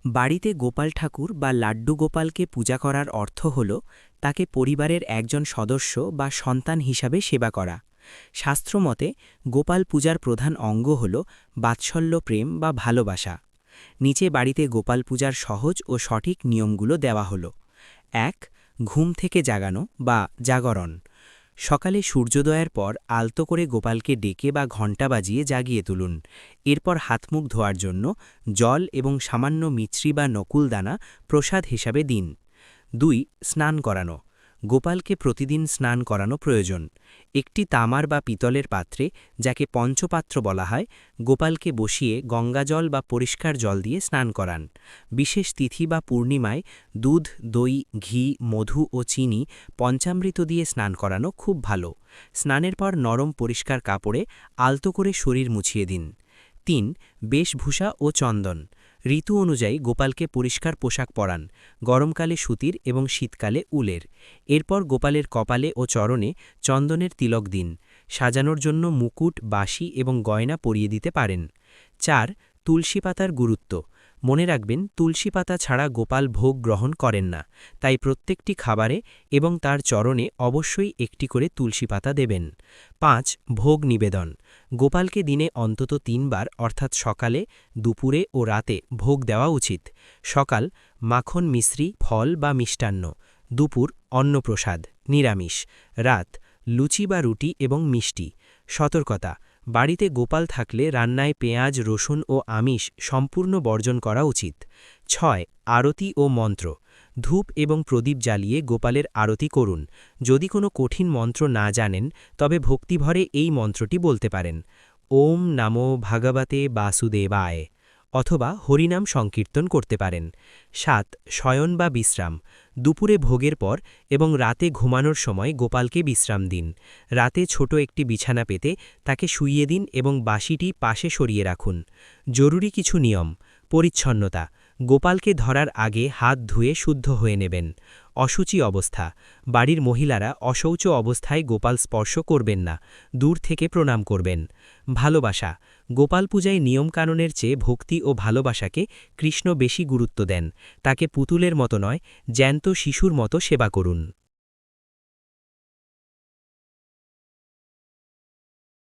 বাড়িতে গোপাল ঠাকুর বা লাড্ডু গোপালকে পূজা করার অর্থ হল তাকে পরিবারের একজন সদস্য বা সন্তান হিসাবে সেবা করা। শাস্ত্রমতে গোপাল পূজার প্রধান অঙ্গ হল বাৎসল্য প্রেম বা ভালোবাসা। নিচে বাড়িতে গোপাল পূজার সহজ ও সঠিক নিয়মগুলো দেওয়া হল। ১. ঘুম থেকে জাগানো বা জাগরণ। সকালে সূর্যোদয়ের পর আলতো করে গোপালকে ডেকে বা ঘণ্টা বাজিয়ে জাগিয়ে তুলুন। এরপর হাতমুখ ধোয়ার জন্য জল এবং সামান্য মিছরি বা নকুলদানা প্রসাদ হিসাবে দিন। ২. স্নান করানো। গোপালকে প্রতিদিন স্নান করানো প্রয়োজন। একটি তামার বা পিতলের পাত্রে, যাকে পঞ্চপাত্র বলা হয়, গোপালকে বসিয়ে গঙ্গাজল বা পরিষ্কার জল দিয়ে স্নান করান। বিশেষ তিথি বা পূর্ণিমায় দুধ, দই, ঘি, মধু ও চিনি পঞ্চামৃত দিয়ে স্নান করানো খুব ভালো। স্নানের পর নরম পরিষ্কার কাপড়ে আলতো করে শরীর মুছিয়ে দিন। ৩. বেশভূষা ও চন্দন। ঋতু অনুযায়ী গোপালকে পরিষ্কার পোশাক পরান, গরমকালে সুতির এবং শীতকালে উলের। এরপর গোপালের কপালে ও চরণে চন্দনের তিলক দিন। সাজানোর জন্য মুকুট, বাঁশি এবং গয়না পরিয়ে দিতে পারেন। ৪. তুলসী পাতার গুরুত্ব। মনে রাখবেন, তুলসী পাতা ছাড়া গোপাল ভোগ গ্রহণ করেন না, তাই প্রত্যেকটি খাবারে এবং তার চরণে অবশ্যই একটি করে তুলসী পাতা দেবেন। ৫. ভোগ নিবেদন। গোপালকে দিনে অন্তত ৩ বার অর্থাৎ সকালে, দুপুরে ও রাতে ভোগ দেওয়া উচিত। সকাল মাখন, মিশ্রি, ফল বা মিষ্টান্ন। দুপুর অন্নপ্রসাদ, নিরামিষ। রাত লুচি বা রুটি এবং মিষ্টি। সতর্কতা: বাড়িতে গোপাল থাকলে রান্নায় পেঁয়াজ, রসুন ও আমিষ সম্পূর্ণ বর্জন করা উচিত। ৬. আরতি ও মন্ত্র। ধূপ এবং প্রদীপ জ্বালিয়ে গোপালের আরতি করুন। যদি কোনো কঠিন মন্ত্র না জানেন, তবে ভক্তিভরে এই মন্ত্রটি বলতে পারেন: ওম নমো ভগবতে বাসুদেবায়, অথবা হরিনাম সংকীর্তন করতে পারেন। ৭. শয়ন বা বিশ্রাম। দুপুরে ভোগের পর এবং রাতে ঘুমানোর সময় গোপালকে বিশ্রাম দিন। রাতে ছোট একটি বিছানা পেতে তাকে শুইয়ে দিন এবং বাঁশিটি পাশে সরিয়ে রাখুন। জরুরি কিছু নিয়ম: পরিচ্ছন্নতা। গোপালকে ধরার আগে হাত ধুয়ে শুদ্ধ হয়ে নেবেন। অশুচি অবস্থা। বাড়ির মহিলারা অশৌচ অবস্থায় গোপাল স্পর্শ করবেন না, দূর থেকে প্রণাম করবেন। ভালোবাসা। গোপাল পূজায় নিয়মকানুনের চেয়ে ভক্তি ও ভালোবাসাকে কৃষ্ণ বেশি গুরুত্ব দেন। তাকে পুতুলের মতো নয়, জ্যান্ত শিশুর মতো সেবা করুন।